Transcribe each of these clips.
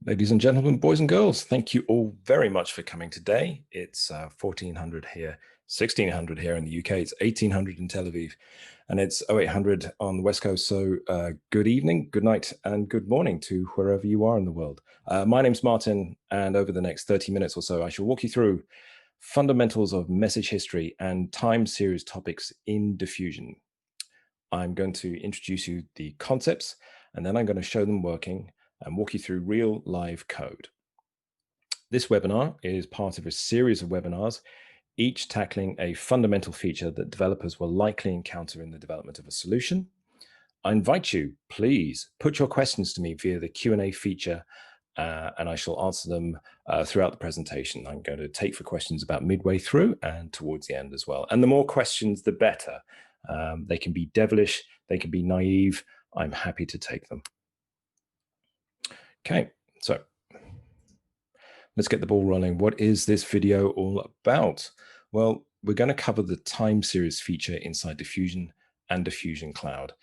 Ladies and gentlemen, boys and girls, thank you all very much for coming today. It's 1400 here, 1600 here in the UK. It's 1800 in Tel Aviv, and it's 0800 on the West Coast. So good evening, good night, and good morning to wherever you are in the world. My name's Martin, and over the next 30 minutes or so, I shall walk you through fundamentals of message history and time series topics in diffusion. I'm going to introduce you the concepts, and then I'm going to show them working and walk you through real live code. This webinar is part of a series of webinars, each tackling a fundamental feature that developers will likely encounter in the development of a solution. I invite you, please put your questions to me via the Q&A feature, and I shall answer them throughout the presentation. I'm going to take for questions about midway through and towards the end as well. And the more questions, the better. They can be devilish, they can be naive. I'm happy to take them. Okay, so let's get the ball rolling. What is this video all about? Well, we're going to cover the time series feature inside Diffusion and Diffusion Cloud.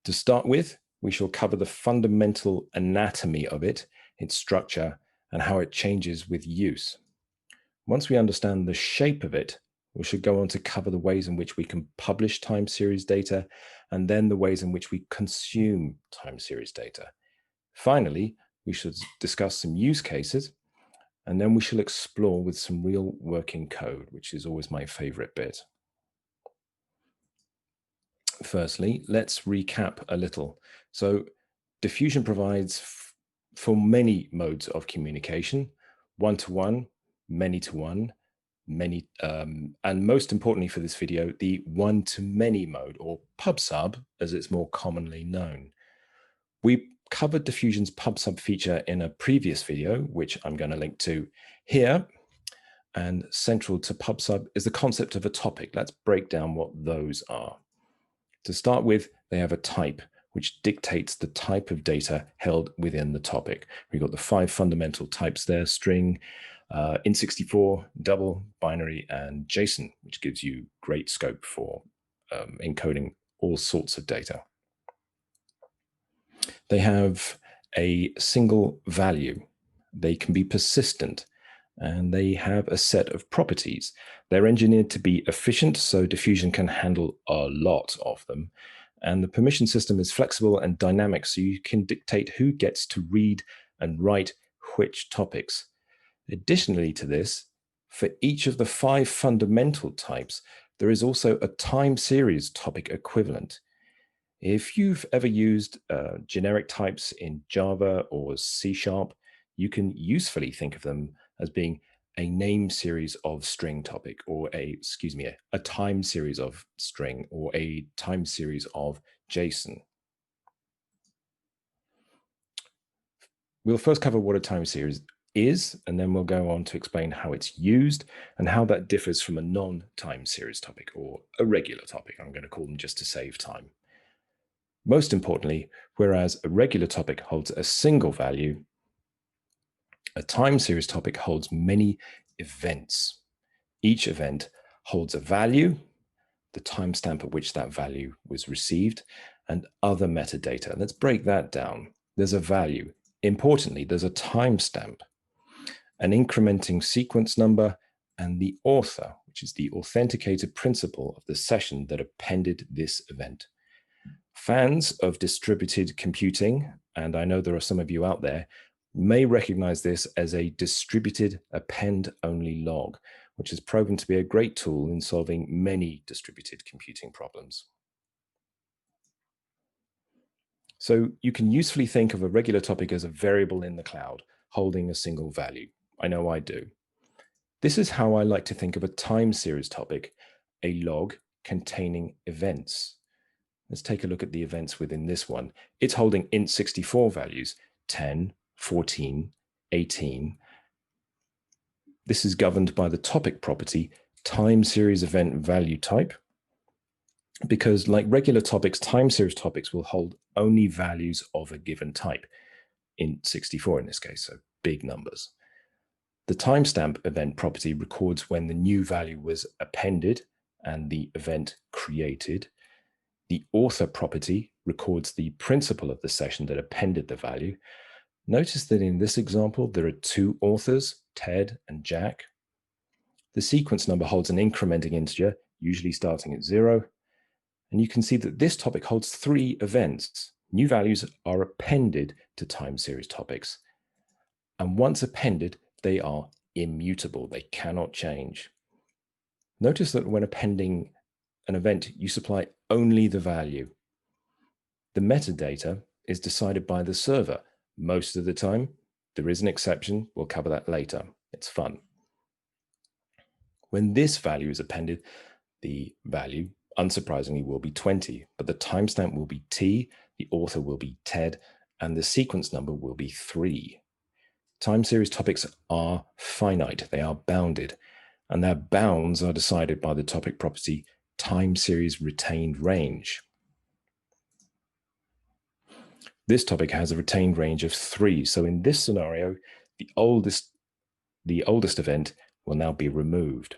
To start with, we shall cover the fundamental anatomy of it, its structure, and how it changes with use. Once we understand the shape of it, we should go on to cover the ways in which we can publish time series data, and then the ways in which we consume time series data. Finally, we should discuss some use cases, and then we shall explore with some real working code, which is always my favorite bit. Firstly, let's recap a little. So Diffusion provides for many modes of communication: one-to-one, many-to-one, many, and most importantly for this video, the one-to-many mode, or pub/sub, as it's more commonly known. We covered Diffusion's pub/sub feature in a previous video, which I'm going to link to here. And central to pub/sub is the concept of a topic. Let's break down what those are. To start with, they have a type, which dictates the type of data held within the topic. We've got the 5 fundamental types there: string, int64, double, binary, and JSON, which gives you great scope for encoding all sorts of data. They have a single value. They can be persistent, and they have a set of properties. They're engineered to be efficient, so Diffusion can handle a lot of them. And the permission system is flexible and dynamic, so you can dictate who gets to read and write which topics. Additionally to this, for each of the 5 fundamental types, there is also a time series topic equivalent. If you've ever used generic types in Java or C#, you can usefully think of them as being a name series of string topic, or a time series of string, or a time series of JSON. We'll first cover what a time series is, and then we'll go on to explain how it's used and how that differs from a non-time series topic, or a regular topic. I'm going to call them just to save time. Most importantly, whereas a regular topic holds a single value, a time series topic holds many events. Each event holds a value, the timestamp at which that value was received, and other metadata. Let's break that down. There's a value. Importantly, there's a timestamp, an incrementing sequence number, and the author, which is the authenticated principal of the session that appended this event. Fans of distributed computing, and I know there are some of you out there, may recognize this as a distributed append-only log, which has proven to be a great tool in solving many distributed computing problems. So you can usefully think of a regular topic as a variable in the cloud, holding a single value. I know I do. This is how I like to think of a time series topic, a log containing events. Let's take a look at the events within this one. It's holding int64 values, 10, 14, 18. This is governed by the topic property, time series event value type, because like regular topics, time series topics will hold only values of a given type, int64 in this case, so big numbers. The timestamp event property records when the new value was appended and the event created. The author property records the principal of the session that appended the value. Notice that in this example, there are two authors, Ted and Jack. The sequence number holds an incrementing integer, usually starting at 0. And you can see that this topic holds 3 events. New values are appended to time series topics. And once appended, they are immutable. They cannot change. Notice that when appending an event, you supply only the value. The metadata is decided by the server. Most of the time, there is an exception. We'll cover that later. It's fun. When this value is appended, the value, unsurprisingly, will be 20, but the timestamp will be T, the author will be Ted, and the sequence number will be 3. Time series topics are finite, they are bounded, and their bounds are decided by the topic property time series retained range. This topic has a retained range of 3, so in this scenario, the oldest event will now be removed.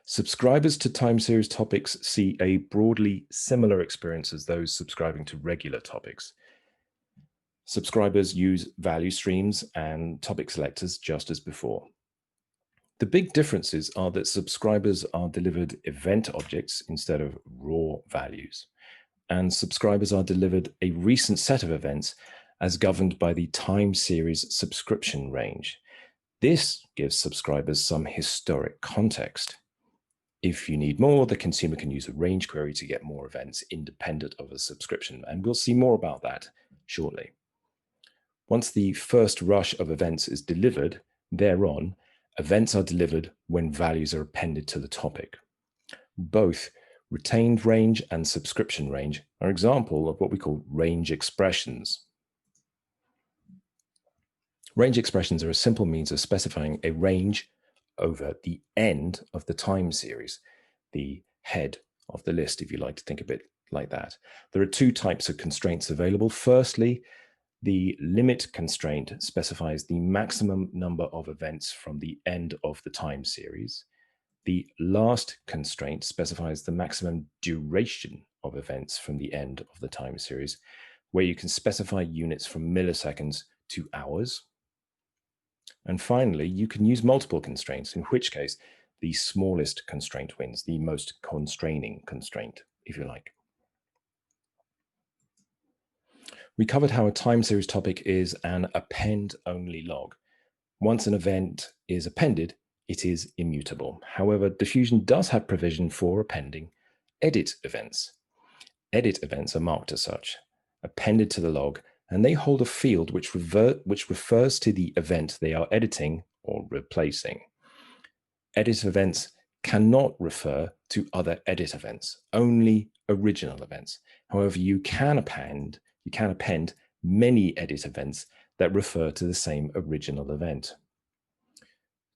Subscribers to time series topics see a broadly similar experience as those subscribing to regular topics. Subscribers use value streams and topic selectors just as before. The big differences are that subscribers are delivered event objects instead of raw values, and subscribers are delivered a recent set of events as governed by the time series subscription range. This gives subscribers some historic context. If you need more, the consumer can use a range query to get more events independent of a subscription, and we'll see more about that shortly. Once the first rush of events is delivered, thereon, events are delivered when values are appended to the topic. Both retained range and subscription range are an example of what we call range expressions. Range expressions are a simple means of specifying a range over the end of the time series, the head of the list, if you like to think of it like that. There are 2 types of constraints available. Firstly, the limit constraint specifies the maximum number of events from the end of the time series. The last constraint specifies the maximum duration of events from the end of the time series, where you can specify units from milliseconds to hours. And finally, you can use multiple constraints, in which case the smallest constraint wins, the most constraining constraint, if you like. We covered how a time series topic is an append-only log. Once an event is appended, it is immutable. However, Diffusion does have provision for appending edit events. Edit events are marked as such, appended to the log, and they hold a field which refers to the event they are editing or replacing. Edit events cannot refer to other edit events, only original events. However, you can append many edit events that refer to the same original event.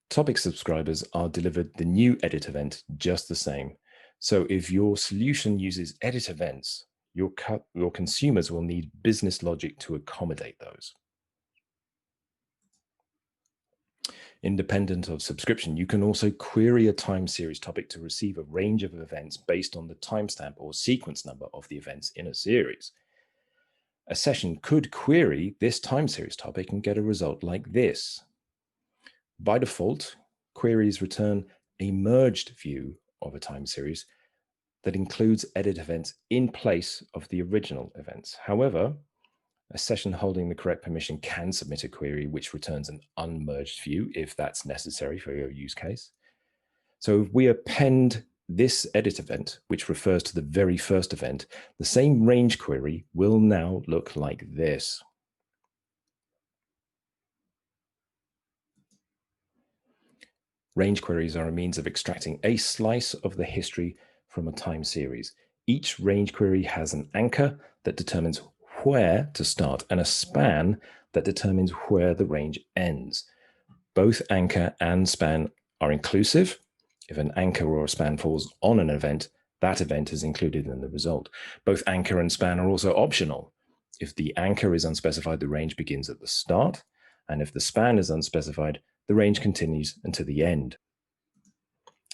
Topic subscribers are delivered the new edit event just the same. So if your solution uses edit events, your consumers will need business logic to accommodate those. Independent of subscription, you can also query a time series topic to receive a range of events based on the timestamp or sequence number of the events in a series. A session could query this time series topic and get a result like this. By default, queries return a merged view of a time series that includes edit events in place of the original events. However, a session holding the correct permission can submit a query which returns an unmerged view if that's necessary for your use case. So if we append this edit event, which refers to the very first event, the same range query will now look like this. Range queries are a means of extracting a slice of the history from a time series. Each range query has an anchor that determines where to start and a span that determines where the range ends. Both anchor and span are inclusive. If an anchor or a span falls on an event, that event is included in the result. Both anchor and span are also optional. If the anchor is unspecified, the range begins at the start, and if the span is unspecified, the range continues until the end.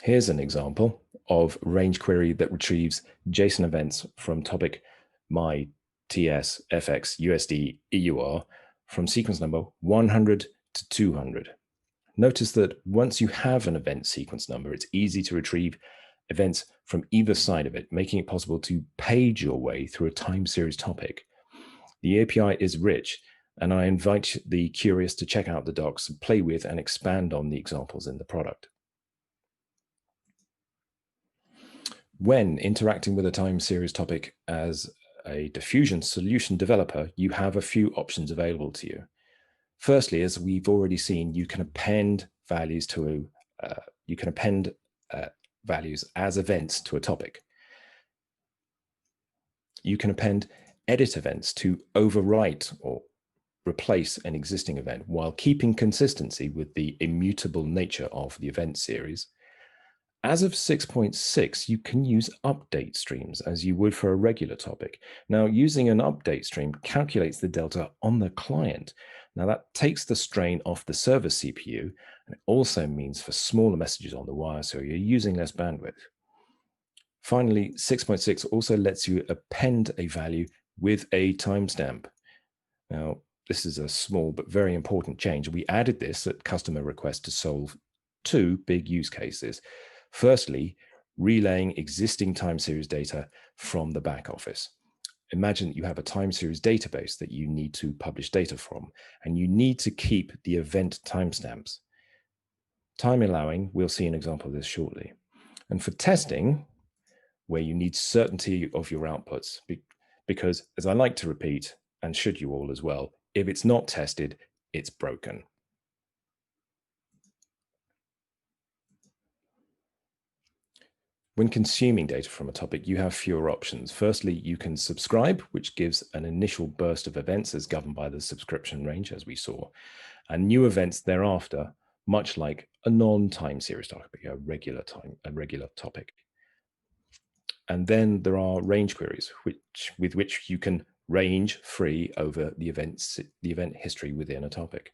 Here's an example of range query that retrieves JSON events from topic my TS, FX, USD, EUR from sequence number 100 to 200. Notice that once you have an event sequence number, it's easy to retrieve events from either side of it, making it possible to page your way through a time series topic. The API is rich, and I invite the curious to check out the docs, play with, and expand on the examples in the product. When interacting with a time series topic as a Diffusion solution developer, you have a few options available to you. Firstly, as we've already seen, you can append values to values as events to a topic. You can append edit events to overwrite or replace an existing event while keeping consistency with the immutable nature of the event series. As of 6.6, you can use update streams as you would for a regular topic. Now, using an update stream calculates the delta on the client. Now, that takes the strain off the server CPU, and it also means for smaller messages on the wire, so you're using less bandwidth. Finally, 6.6 also lets you append a value with a timestamp. Now, this is a small but very important change. We added this at customer request to solve two big use cases. Firstly, relaying existing time series data from the back office. Imagine that you have a time series database that you need to publish data from, and you need to keep the event timestamps. Time allowing, we'll see an example of this shortly. And for testing, where you need certainty of your outputs, because as I like to repeat, and should you all as well, if it's not tested, it's broken. When consuming data from a topic, you have fewer options. Firstly, you can subscribe, which gives an initial burst of events as governed by the subscription range, as we saw, and new events thereafter, much like a non-time series topic, a regular topic. And then there are range queries, with which you can range free over the event history within a topic.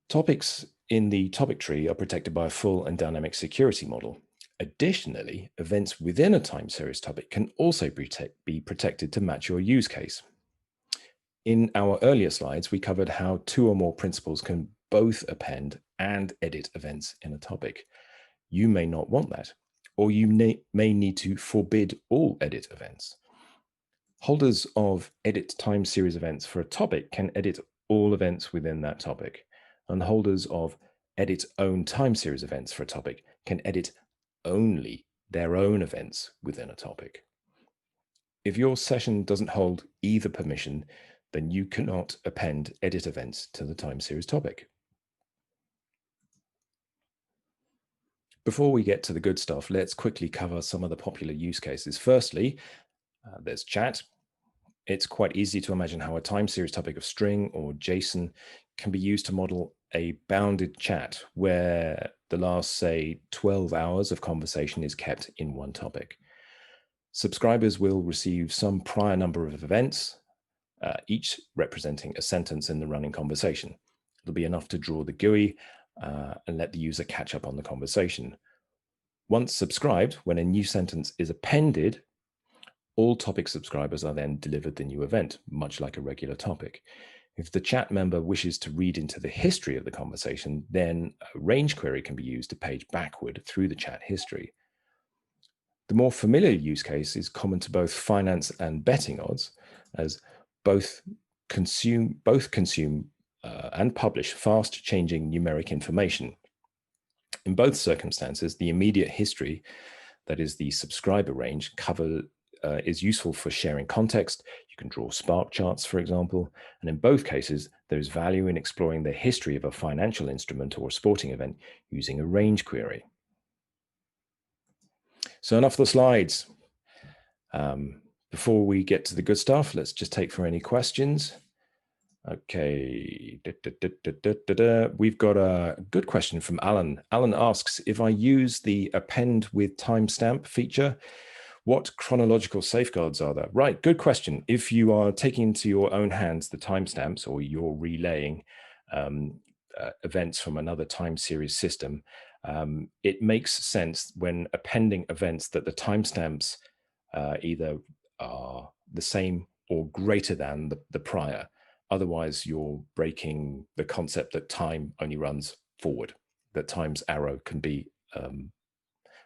Topics in the topic tree are protected by a full and dynamic security model. Additionally, events within a time series topic can also be protected to match your use case. In our earlier slides, we covered how two or more principals can both append and edit events in a topic. You may not want that, or you may need to forbid all edit events. Holders of edit time series events for a topic can edit all events within that topic, and holders of edit own time series events for a topic can edit only their own events within a topic. If your session doesn't hold either permission, then you cannot append edit events to the time series topic. Before we get to the good stuff, let's quickly cover some of the popular use cases. Firstly, there's chat. It's quite easy to imagine how a time series topic of string or JSON can be used to model a bounded chat where the last, say, 12 hours of conversation is kept in one topic. Subscribers will receive some prior number of events, each representing a sentence in the running conversation. It'll be enough to draw the GUI and let the user catch up on the conversation. Once subscribed, when a new sentence is appended, all topic subscribers are then delivered the new event, much like a regular topic. If the chat member wishes to read into the history of the conversation, then a range query can be used to page backward through the chat history. The more familiar use case is common to both finance and betting odds, as both consume and publish fast-changing numeric information. In both circumstances, the immediate history, that is the subscriber range, is useful for sharing context. You can draw spark charts, for example, and in both cases, there's value in exploring the history of a financial instrument or a sporting event using a range query. So enough of the slides. Before we get to the good stuff, let's just take for any questions. Okay, we've got a good question from Alan. Alan asks, if I use the append with timestamp feature, what chronological safeguards are there? Right, good question. If you are taking into your own hands the timestamps or you're relaying events from another time series system, it makes sense when appending events that the timestamps either the same or greater than the prior. Otherwise, you're breaking the concept that time only runs forward, that time's arrow can be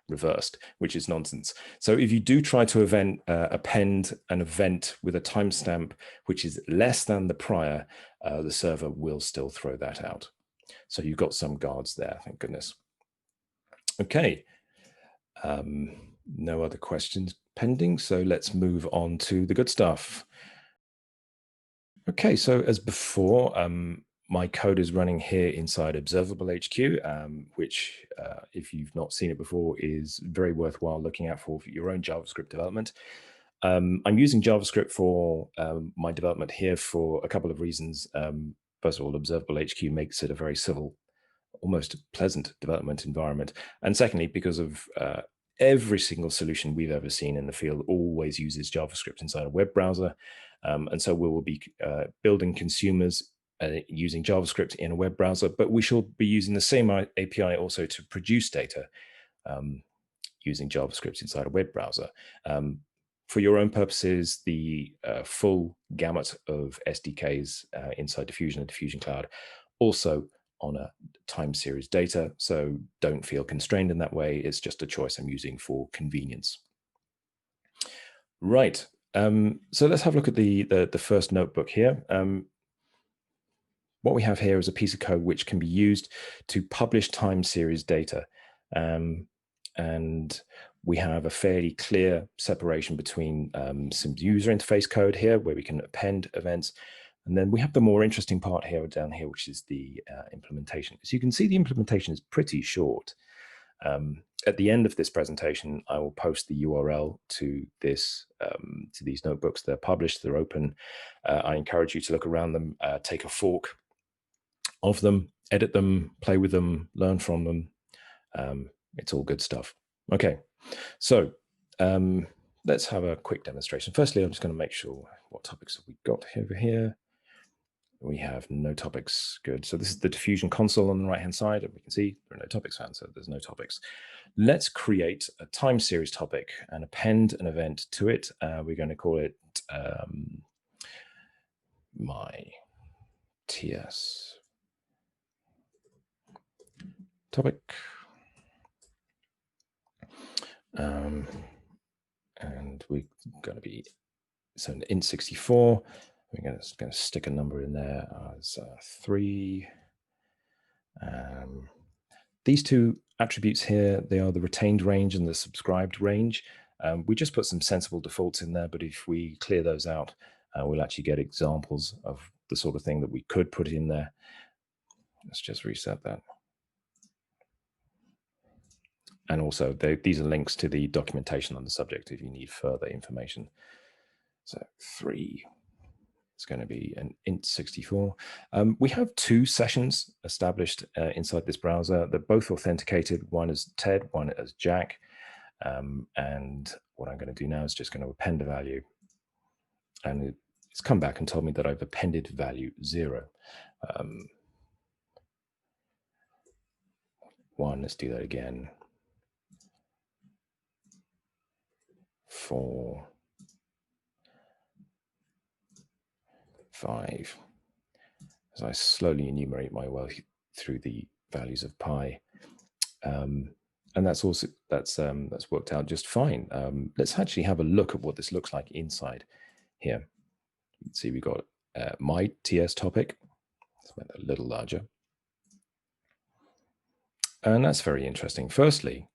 reversed, which is nonsense. So if you do try to append an event with a timestamp which is less than the prior, the server will still throw that out. So you've got some guards there, thank goodness. Okay, no other questions pending, so let's move on to the good stuff. Okay, so as before, my code is running here inside Observable HQ, which, if you've not seen it before, is very worthwhile looking at for your own JavaScript development. I'm using JavaScript for my development here for a couple of reasons. First of all, Observable HQ makes it a very civil, almost pleasant development environment. And secondly, because of every single solution we've ever seen in the field always uses JavaScript inside a web browser. And so we will be building consumers using JavaScript in a web browser, but we shall be using the same API also to produce data using JavaScript inside a web browser. For your own purposes, the full gamut of SDKs inside Diffusion and Diffusion Cloud also on a time series data, so don't feel constrained in that way. It's just a choice I'm using for convenience. Right, so let's have a look at the first notebook here. What we have here is a piece of code which can be used to publish time series data. And we have a fairly clear separation between some user interface code here where we can append events. And then we have the more interesting part here down here, which is the implementation. As you can see, the implementation is pretty short. At the end of this presentation, I will post the URL to this to these notebooks. They're published, they're open. I encourage you to look around them, take a fork of them, edit them, play with them, learn from them. It's all good stuff. Okay, so let's have a quick demonstration. Firstly, I'm just going to make sure what topics have we got over here. We have no topics. Good. So this is the Diffusion console on the right-hand side, and we can see there are no topics found, so there's no topics. Let's create a time series topic and append an event to it. We're going to call it my TS topic. And we're going to be, so in int 64, we're going to stick a number in there as 3. These two attributes here, they are the retained range and the subscribed range. We just put some sensible defaults in there, but if we clear those out, we'll actually get examples of the sort of thing that we could put in there. Let's just reset that. And also, these are links to the documentation on the subject if you need further information. So 3 is going to be an int 64. We have 2 sessions established inside this browser. They're both authenticated, one as Ted, one as Jack. And what I'm going to do now is just going to append a value. And it's come back and told me that I've appended value 0. 1, let's do that again. 4, 5. As I slowly enumerate my way through the values of pi, and that's worked out just fine. Let's actually have a look at what this looks like inside here. You can see we got my TS topic. Let's make that a little larger, and that's very interesting. Firstly,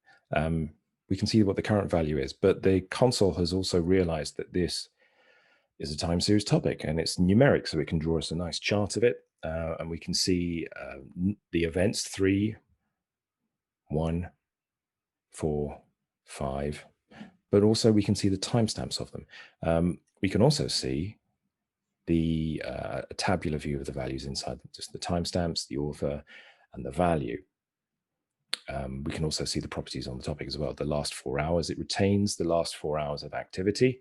we can see what the current value is, but the console has also realized that this is a time series topic and it's numeric, so it can draw us a nice chart of it, and we can see the events 3, 1, 4, 5, but also we can see the timestamps of them. We can also see the tabular view of the values inside, just the timestamps, the author, and the value. We can also see the properties on the topic as well. The last 4 hours, it retains the last 4 hours of activity,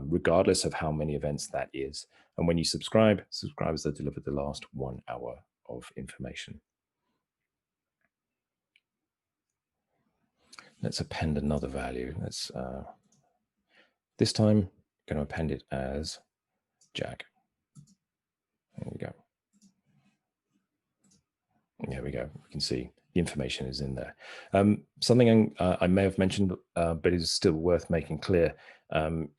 regardless of how many events that is. And when you subscribe, subscribers are delivered the last 1 hour of information. Let's append another value. Let's this time going to append it as Jack. There we go. There we go. We can see the information is in there. Something I may have mentioned, but is still worth making clear.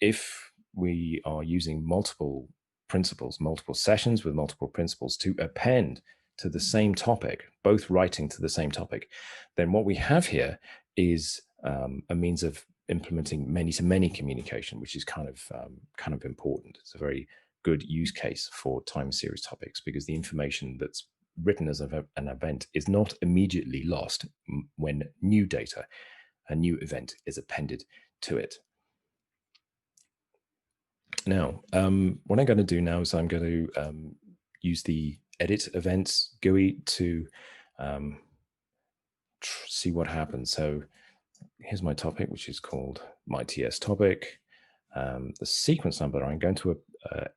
If we are using multiple principles, multiple sessions with multiple principles to append to the same topic, both writing to the same topic, then what we have here is a means of implementing many-to-many communication, which is kind of important. It's a very good use case for time series topics because the information that's written as an event is not immediately lost when new data, a new event, is appended to it. Now, what I'm going to do now is I'm going to use the edit events GUI to see what happens. So here's my topic, which is called my TS topic. The sequence number I'm going to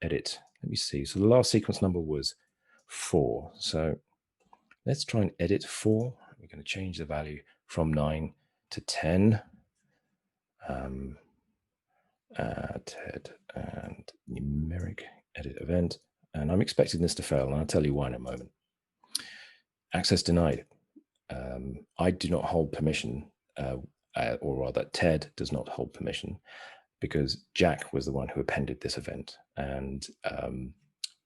edit. Let me see. So the last sequence number was 4. So let's try and edit 4. We're going to change the value from 9 to 10. Add and numeric edit event. And I'm expecting this to fail, and I'll tell you why in a moment. Access denied. I do not hold permission, or rather, Ted does not hold permission, because Jack was the one who appended this event, and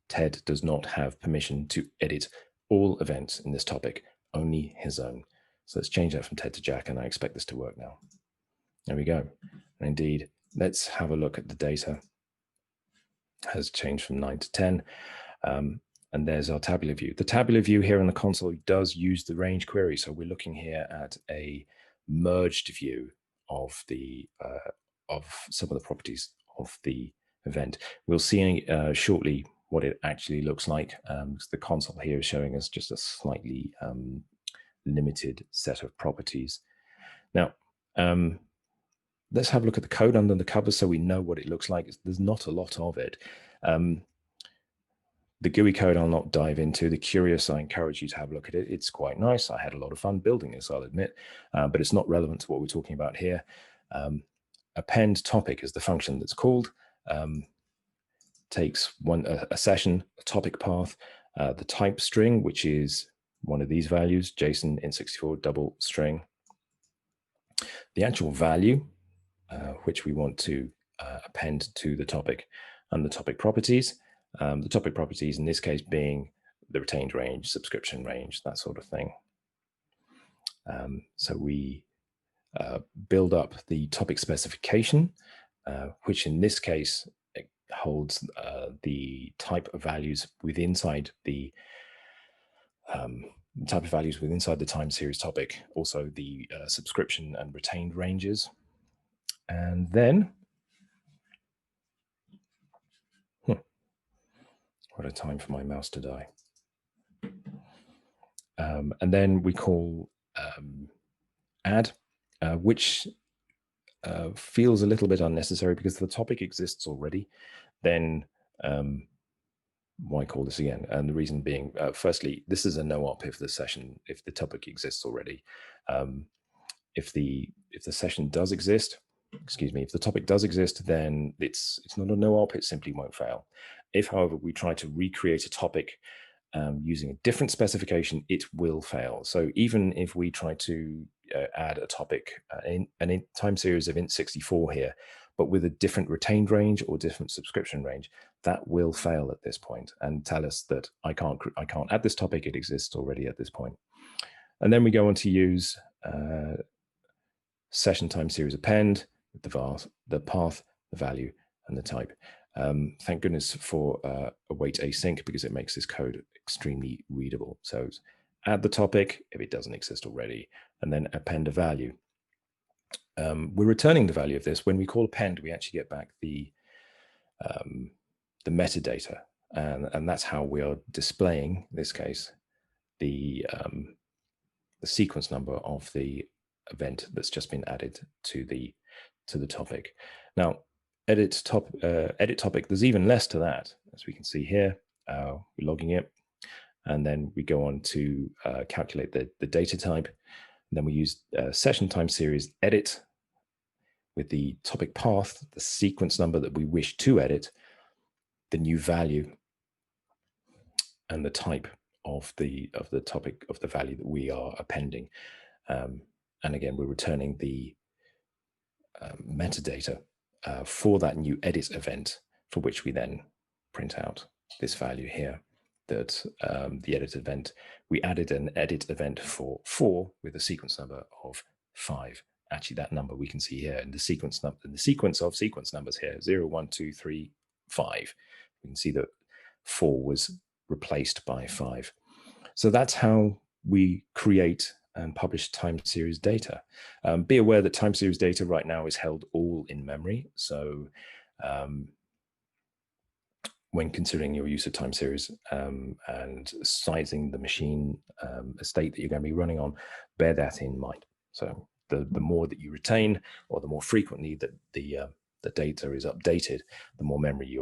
Ted does not have permission to edit all events in this topic, only his own. So let's change that from Ted to Jack, and I expect this to work now. There we go. And indeed, let's have a look at the data. It has changed from 9 to 10. And there's our tabular view. The tabular view here in the console does use the range query. So we're looking here at a merged view of the of some of the properties of the event. We'll see shortly what it actually looks like. The console here is showing us just a slightly limited set of properties. Now, let's have a look at the code under the cover so we know what it looks like. There's not a lot of it. The GUI code I'll not dive into. The curious, I encourage you to have a look at it. It's quite nice. I had a lot of fun building this, I'll admit, but it's not relevant to what we're talking about here. Append topic is the function that's called. Takes a session, a topic path, the type string, which is one of these values, JSON int64 double string. The actual value, which we want to append to the topic, and the topic properties. The topic properties in this case being the retained range, subscription range, that sort of thing. So we build up the topic specification, which in this case holds the type of values within the type of values within the time series topic, also the subscription and retained ranges. And then, what a time for my mouse to die. And then we call add, which feels a little bit unnecessary because the topic exists already. Then why call this again? And the reason being, firstly, this is a no-op if the topic exists already. If the session does exist, if the topic does exist, then it's not a no-op, it simply won't fail. If, however, we try to recreate a topic using a different specification, it will fail. So even if we try to add a topic, in time series of int64 here, but with a different retained range or different subscription range, that will fail at this point and tell us that I can't add this topic, it exists already at this point. And then we go on to use session time series append with the path, the value, and the type. Thank goodness for await async because it makes this code extremely readable. So add the topic if it doesn't exist already, and then append a value. We're returning the value of this. When we call append, we actually get back the metadata, and that's how we are displaying, in this case, the sequence number of the event that's just been added to the topic. Now, edit topic, there's even less to that, as we can see here. We're logging it, and then we go on to calculate the data type. And then we use session time series edit with the topic path, the sequence number that we wish to edit, the new value, and the type of the topic of the value that we are appending. And again, we're returning the metadata for that new edit event, for which we then print out this value here, that the edit event, we added an edit event for 4 with a sequence number of 5. Actually, that number we can see here in the sequence number, in the sequence of sequence numbers here, 0, 1, 2, 3, 5. We can see that 4 was replaced by 5. So that's how we create and publish time series data. Be aware that time series data right now is held all in memory. So when considering your use of time series and sizing the machine estate that you're going to be running on, bear that in mind. So the more that you retain, or the more frequently that the data is updated, the more memory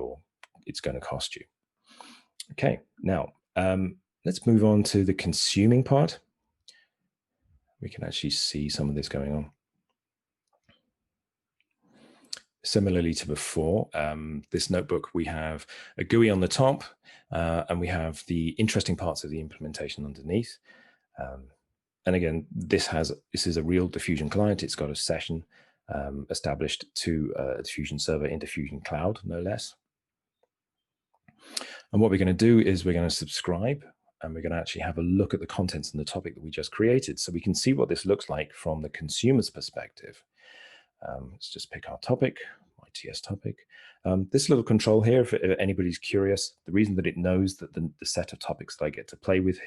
it's going to cost you. Okay, now let's move on to the consuming part. We can actually see some of this going on. Similarly to before, this notebook, we have a GUI on the top, and we have the interesting parts of the implementation underneath. And again, this is a real Diffusion client. It's got a session established to a Diffusion server in Diffusion Cloud, no less. And what we're going to do is we're going to subscribe, and we're going to actually have a look at the contents and the topic that we just created, so we can see what this looks like from the consumer's perspective. Let's just pick our topic, my TS topic. This little control here, if anybody's curious, the reason that it knows that the set of topics that I get to play with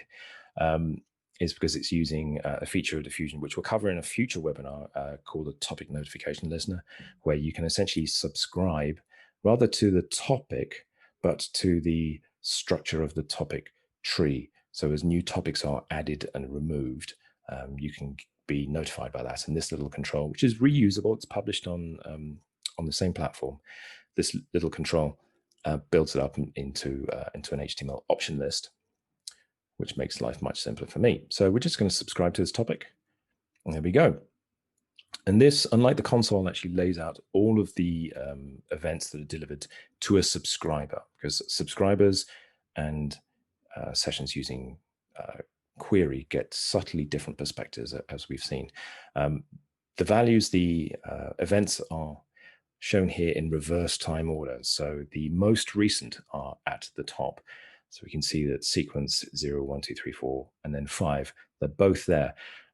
is because it's using a feature of Diffusion, which we'll cover in a future webinar called a topic notification listener, where you can essentially subscribe rather to the topic, but to the structure of the topic tree. So as new topics are added and removed, you can be notified by that. And this little control, which is reusable, it's published on the same platform. This little control builds it up into an HTML option list, which makes life much simpler for me. So we're just going to subscribe to this topic. And there we go. And this, unlike the console, actually lays out all of the events that are delivered to a subscriber, because subscribers and sessions using query get subtly different perspectives, as we've seen. The values, the events are shown here in reverse time order. So the most recent are at the top. So we can see that sequence 0, 1, 2, 3, 4, and then 5, they're both there.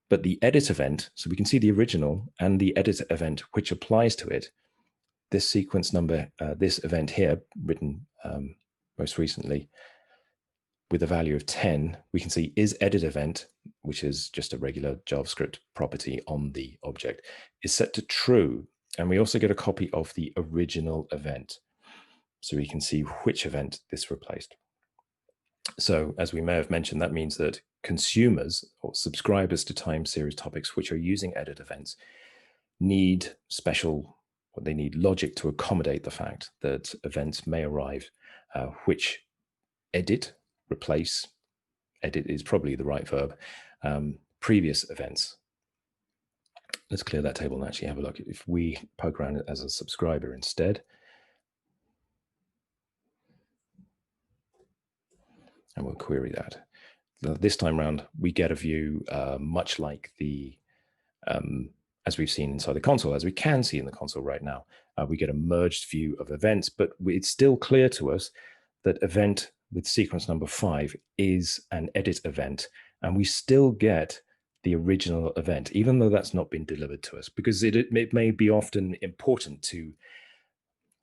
But the edit event, so we can see the original and the edit event which applies to it, this sequence number, this event here, written most recently, with a value of 10, we can see is edit event, which is just a regular JavaScript property on the object, is set to true. And we also get a copy of the original event. So we can see which event this replaced. So as we may have mentioned, that means that consumers or subscribers to time series topics which are using edit events need they need logic to accommodate the fact that events may arrive which edit, replace, edit is probably the right verb, previous events. Let's clear that table and actually have a look. If we poke around it as a subscriber instead, and we'll query that. This time around, we get a view much like the, as we've seen inside the console, as we can see in the console right now. We get a merged view of events, but it's still clear to us that event with sequence number 5 is an edit event, and we still get the original event, even though that's not been delivered to us, because it may be often important to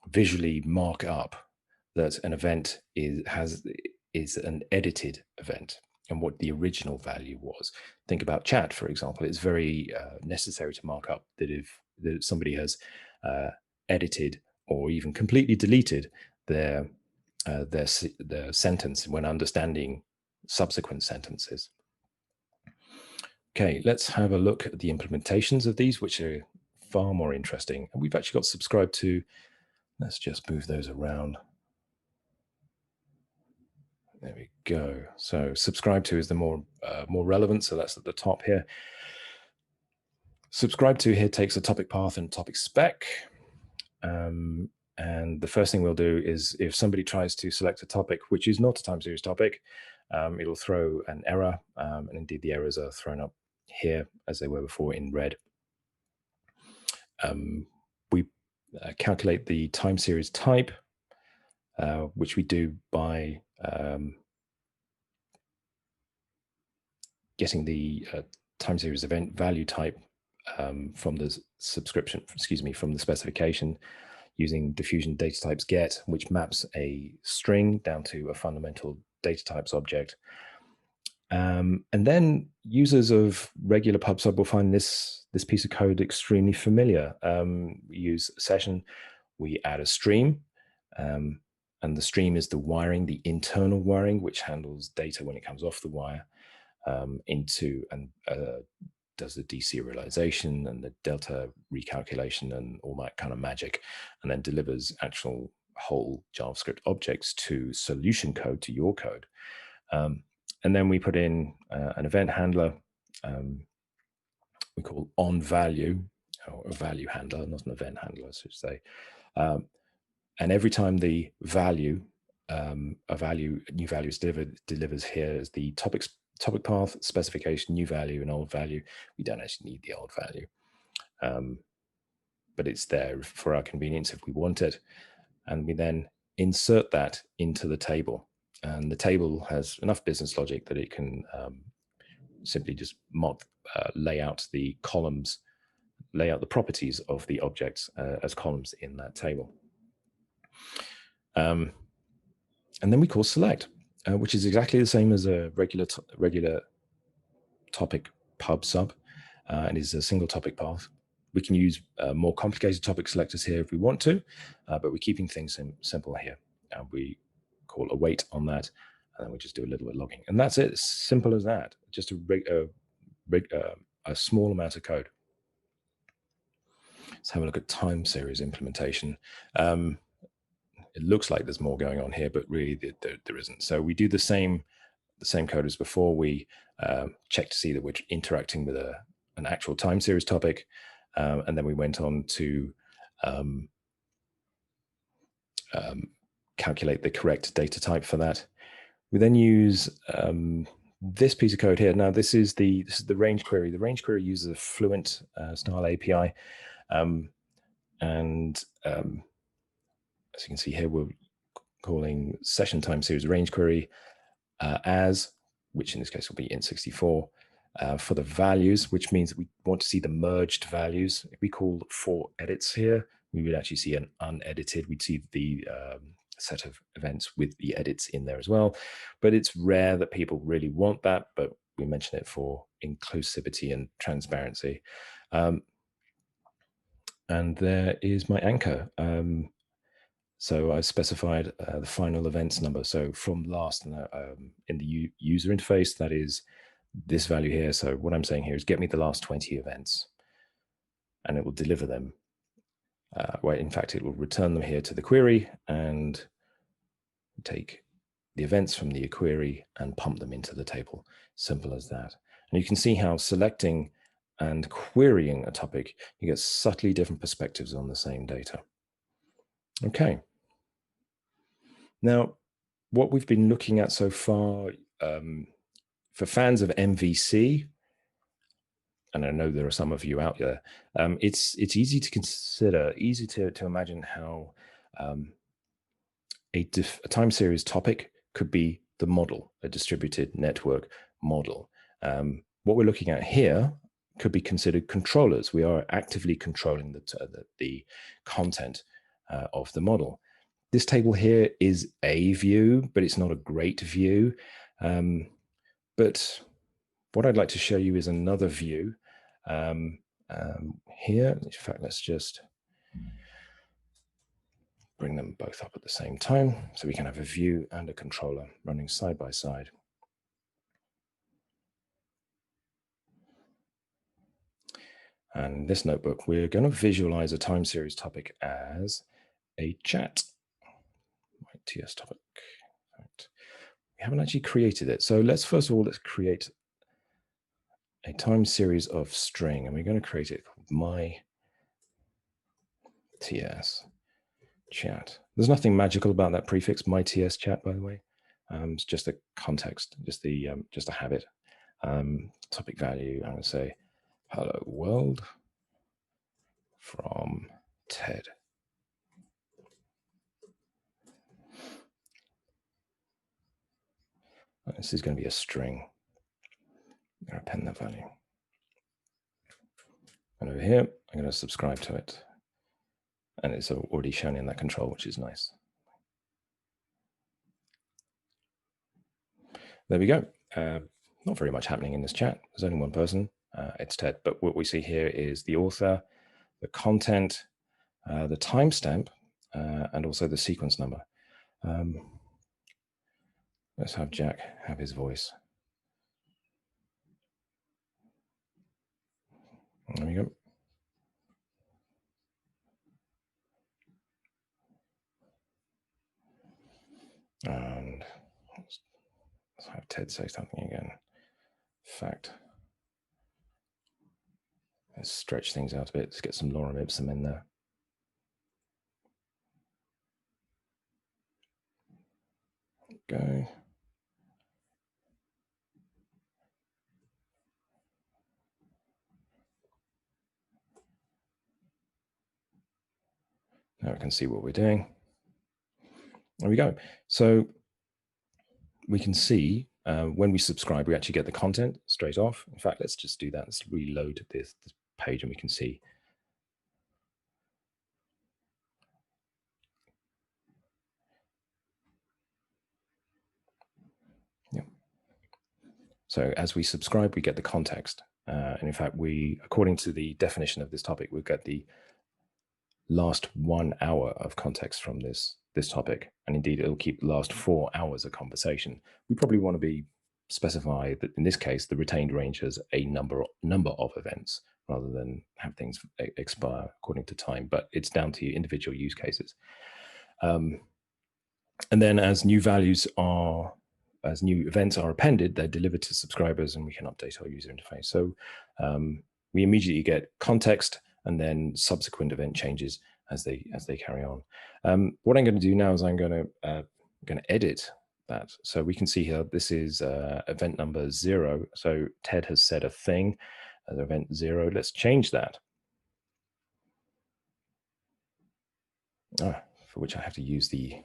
visually mark up that an event is an edited event and what the original value was. Think about chat, for example. It's very necessary to mark up that if somebody has edited or even completely deleted their sentence when understanding subsequent sentences. Okay, let's have a look at the implementations of these, which are far more interesting. And we've actually got subscribe to. Let's just move those around. There we go. So subscribe to is the more relevant. So that's at the top here. subscribe to here takes a topic path and topic spec. And the first thing we'll do is if somebody tries to select a topic which is not a time series topic, it'll throw an error. And indeed, the errors are thrown up here as they were before in red. We calculate the time series type, which we do by getting the time series event value type from the subscription, from the specification, using diffusion data types get, which maps a string down to a fundamental data types object. And then users of regular PubSub will find this piece of code extremely familiar. We use a session, we add a stream, and the stream is the wiring, the internal wiring, which handles data when it comes off the wire into and does the deserialization and the delta recalculation and all that kind of magic, and then delivers actual whole JavaScript objects to solution code, to your code. And then we put in an event handler we call on value, or a value handler, not an event handler, I should say. And every time the value, a new value is delivers here as the topic path, specification, new value, and old value. We don't actually need the old value, but it's there for our convenience if we want it. And we then insert that into the table. And the table has enough business logic that it can simply just lay out the columns, lay out the properties of the objects as columns in that table. And then we call select, which is exactly the same as a regular topic pub sub. It is a single topic path. We can use more complicated topic selectors here if we want to, but we're keeping things simple here. We call await on that, and then we just do a little bit of logging. And that's it, as simple as that. Just a small amount of code. Let's have a look at time series implementation. It looks like there's more going on here, but really there isn't. So we do the same code as before. We check to see that we're interacting with an actual time series topic. And then we went on to calculate the correct data type for that. We then use this piece of code here. Now, this is the range query. The range query uses a Fluent style API. As you can see here, we're calling session time series range query as, which in this case will be int64, for the values, which means we want to see the merged values. If we call for edits here, we would actually see an unedited. We'd see the set of events with the edits in there as well. But it's rare that people really want that, but we mention it for inclusivity and transparency. And there is my anchor. So I specified the final events number. So from last in the user interface, that is this value here. So what I'm saying here is get me the last 20 events, and it will deliver them. Well, in fact, it will return them here to the query and take the events from the query and pump them into the table. Simple as that. And you can see how selecting and querying a topic, you get subtly different perspectives on the same data. Okay. Now, what we've been looking at so far, for fans of MVC, and I know there are some of you out there, it's easy to consider, easy to imagine how a time series topic could be the model, a distributed network model. What we're looking at here could be considered controllers. We are actively controlling the content of the model. This table here is a view, but it's not a great view. But what I'd like to show you is another view here. In fact, let's just bring them both up at the same time so we can have a view and a controller running side by side. And in this notebook, we're going to visualize a time series topic as a chat. My TS topic. Right. We haven't actually created it. So let's first of all, let's create a time series of string, and we're going to create it called my TS chat. There's nothing magical about that prefix, my TS chat, by the way. It's just a context, just a habit. Topic value, I'm going to say hello world from Ted. This is going to be a string. I'm going to append that value. And over here, I'm going to subscribe to it. And it's already shown in that control, which is nice. There we go. Not very much happening in this chat. There's only one person. It's Ted. But what we see here is the author, the content, the timestamp, and also the sequence number. Let's have Jack have his voice. There we go. And let's have Ted say something again. Fact. Let's stretch things out a bit. Let's get some Lorem Ipsum in there. Go. Now we can see what we're doing. There we go. So we can see when we subscribe, we actually get the content straight off. In fact, let's just do that. Let's reload this page and we can see. Yep. So as we subscribe, we get the context. And in fact, according to the definition of this topic, we get the last 1 hour of context from this topic. And indeed, it'll keep the last 4 hours of conversation. We probably want to specify that in this case, the retained range has a number of events rather than have things expire according to time, but it's down to individual use cases. And then as new events are appended, they're delivered to subscribers and we can update our user interface. So we immediately get context and then subsequent event changes as they carry on. What I'm going to do now is I'm going to edit that. So we can see here, this is event number 0. So Ted has said a thing as event 0. Let's change that. For which I have to use the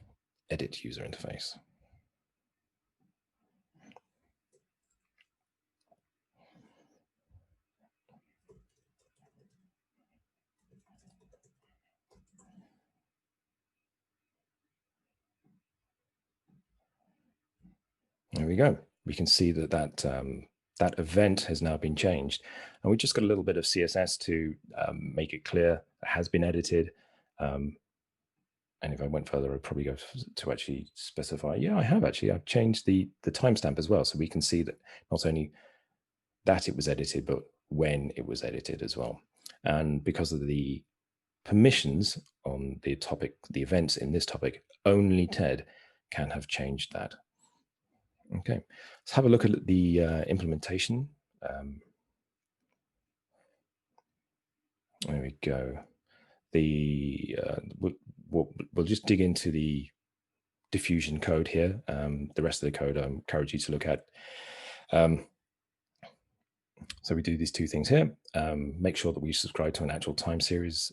edit user interface. There we go. We can see that event has now been changed. And we just got a little bit of CSS to make it clear it has been edited. And if I went further, I'd probably go to actually specify, yeah, I've changed the timestamp as well. So we can see that not only that it was edited, but when it was edited as well. And because of the permissions on the topic, the events in this topic, only Ted can have changed that. Okay, let's have a look at the implementation. There we go. We'll just dig into the diffusion code here. The rest of the code I encourage you to look at. So we do these two things here. Make sure that we subscribe to an actual time series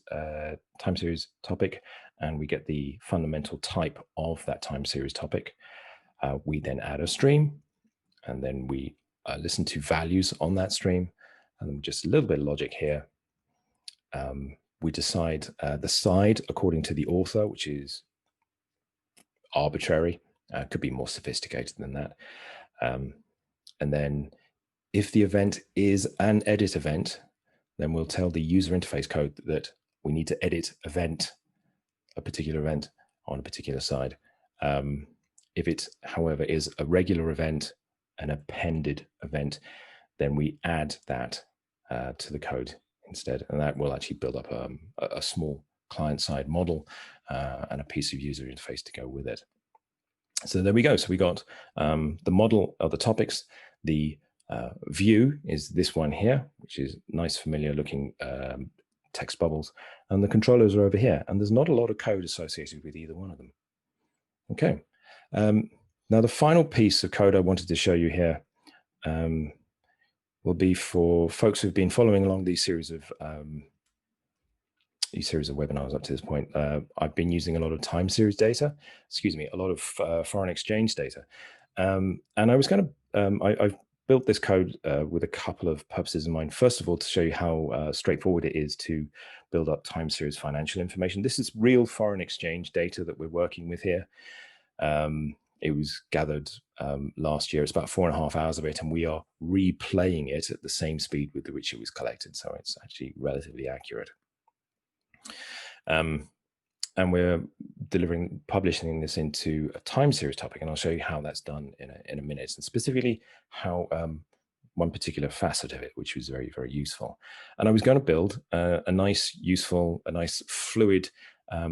topic, and we get the fundamental type of that time series topic. We then add a stream, and then we listen to values on that stream, and just a little bit of logic here. We decide the side according to the author, which is arbitrary. Could be more sophisticated than that. And then if the event is an edit event, then we'll tell the user interface code that we need to edit a particular event on a particular side. If it, however, is a regular event, an appended event, then we add that to the code instead. And that will actually build up a small client-side model and a piece of user interface to go with it. So there we go. So we got the model of the topics, the View is this one here, which is nice, familiar looking text bubbles. And the controllers are over here. And there's not a lot of code associated with either one of them. Okay. Now, the final piece of code I wanted to show you here will be for folks who've been following along these series of webinars up to this point. I've been using a lot of time series data, a lot of foreign exchange data. And I was going to, I've built this code with a couple of purposes in mind. First of all, to show you how straightforward it is to build up time series financial information. This is real foreign exchange data that we're working with here. It was gathered last year. It's about 4.5 hours of it, and we are replaying it at the same speed with which it was collected. So it's actually relatively accurate. And we're publishing this into a time series topic, and I'll show you how that's done in a minute, and specifically how one particular facet of it, which was very, very useful. And I was going to build a nice, fluid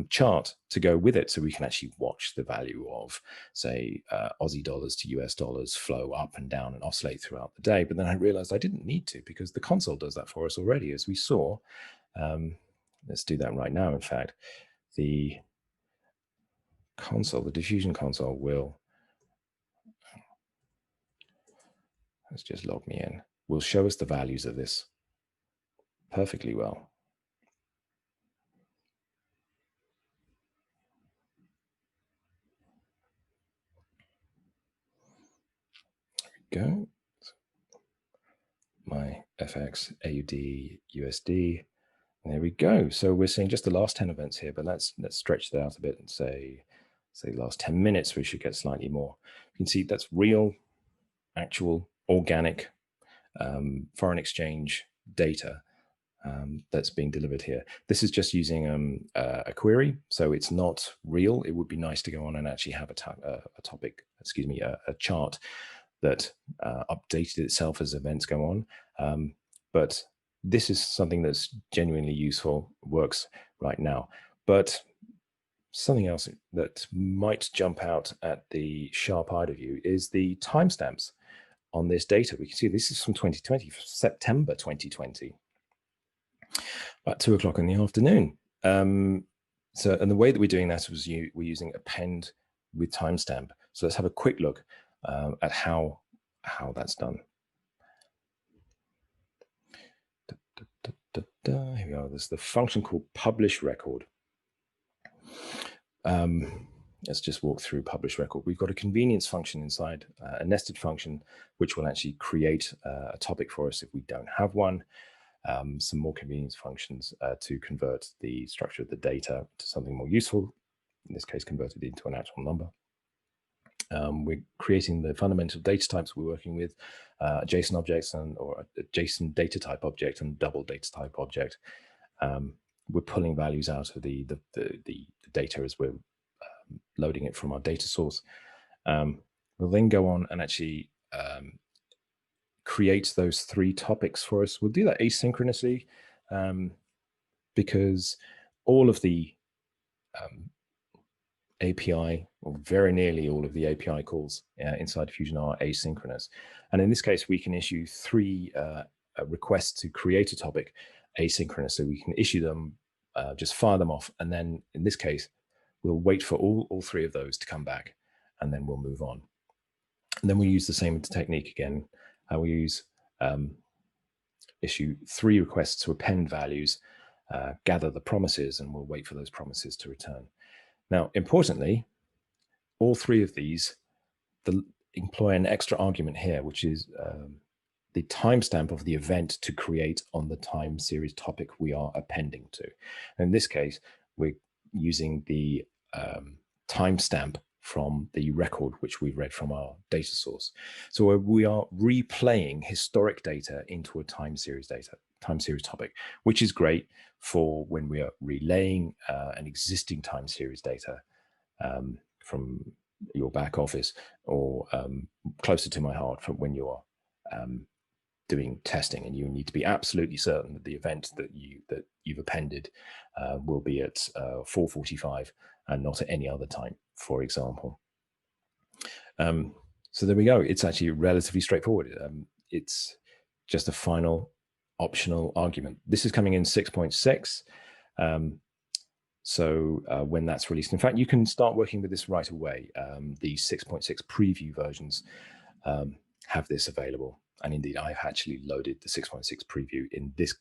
chart to go with it, so we can actually watch the value of, say, Aussie dollars to US dollars flow up and down and oscillate throughout the day. But then I realized I didn't need to, because the console does that for us already, as we saw. Let's do that right now. In fact, the console, the Diffusion console will, let's just log me in, will show us the values of this perfectly well. There we go. My FX, AUD, USD. There we go. So we're seeing just the last 10 events here, but let's stretch that out a bit and say last 10 minutes, we should get slightly more. You can see that's real, actual, organic foreign exchange data that's being delivered here. This is just using a query, so it's not real. It would be nice to go on and actually have a chart that updated itself as events go on. But this is something that's genuinely useful, works right now. But something else that might jump out at the sharp-eyed of you is the timestamps on this data. We can see this is from 2020, September 2020, about 2 o'clock in the afternoon. And the way that we're doing that was we're using append with timestamp. So let's have a quick look at how that's done. Here we are. There's the function called publish record. Let's just walk through publish record. We've got a convenience function inside, a nested function, which will actually create a topic for us if we don't have one. Some more convenience functions to convert the structure of the data to something more useful, in this case, converted into an actual number. We're creating the fundamental data types. We're working with JSON objects or a JSON data type object and double data type object. We're pulling values out of the data as we're loading it from our data source. We'll then go on and actually create those 3 topics for us. We'll do that asynchronously because all of the API, or very nearly all of the API calls inside Diffusion are asynchronous. And in this case, we can issue 3 requests to create a topic asynchronous. So we can issue them, just fire them off. And then in this case, we'll wait for all 3 of those to come back, and then we'll move on. And then we use the same technique again. We use issue 3 requests to append values, gather the promises, and we'll wait for those promises to return. Now, importantly, all 3 of these employ an extra argument here, which is the timestamp of the event to create on the time series topic we are appending to. In this case, we're using the timestamp from the record which we read from our data source. So we are replaying historic data into a time series topic, which is great for when we are relaying an existing time series data from your back office, or closer to my heart, from when you are doing testing and you need to be absolutely certain that the event that you've appended will be at 4:45 and not at any other time, for example. So there we go. It's actually relatively straightforward. it's just a final optional argument. This is coming in 6.6. So when that's released, in fact, you can start working with this right away. The 6.6 preview versions have this available. And indeed, I've actually loaded the 6.6 preview in this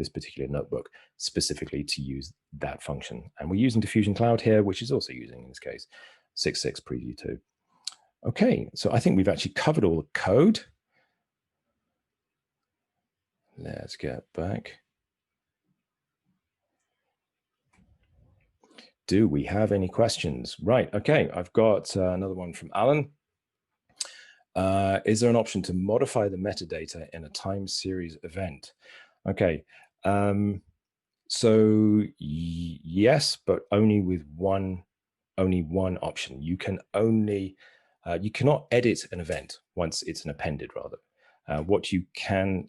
particular notebook specifically to use that function. And we're using Diffusion Cloud here, which is also using, in this case, 6.6 preview 2. Okay, so I think we've actually covered all the code. Let's get back. Do we have any questions? Right, okay, I've got another one from Alan. Is there an option to modify the metadata in a time series event? Okay, so yes, but only with one option. You can only, you cannot edit an event once it's an appended, rather. What you can,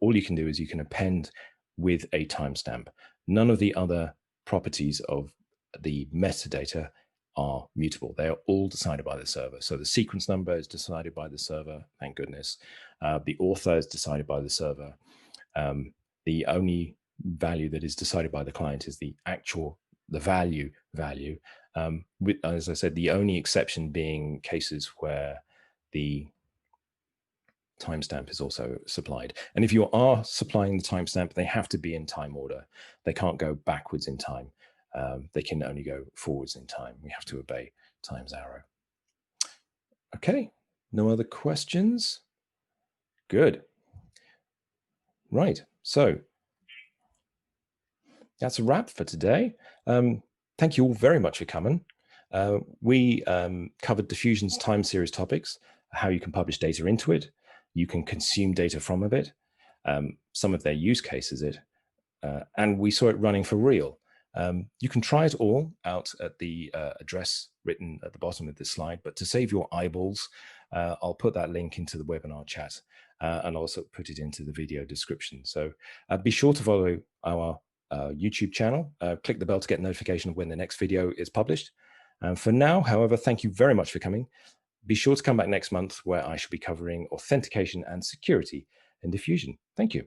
all you can do is you can append with a timestamp. None of the other properties of the metadata are mutable. They are all decided by the server. So the sequence number is decided by the server, thank goodness. The author is decided by the server. The only value that is decided by the client is the value. As I said, the only exception being cases where the timestamp is also supplied. And if you are supplying the timestamp, they have to be in time order. They can't go backwards in time. They can only go forwards in time. We have to obey time's arrow. Okay, no other questions? Good. Right, so that's a wrap for today. Thank you all very much for coming. We covered Diffusion's time series topics, how you can publish data into it, you can consume data from it, some of their use cases, and we saw it running for real. You can try it all out at the address written at the bottom of this slide, but to save your eyeballs, I'll put that link into the webinar chat and also put it into the video description. So be sure to follow our YouTube channel. Click the bell to get notification of when the next video is published. For now, however, thank you very much for coming. Be sure to come back next month where I shall be covering authentication and security in Diffusion. Thank you.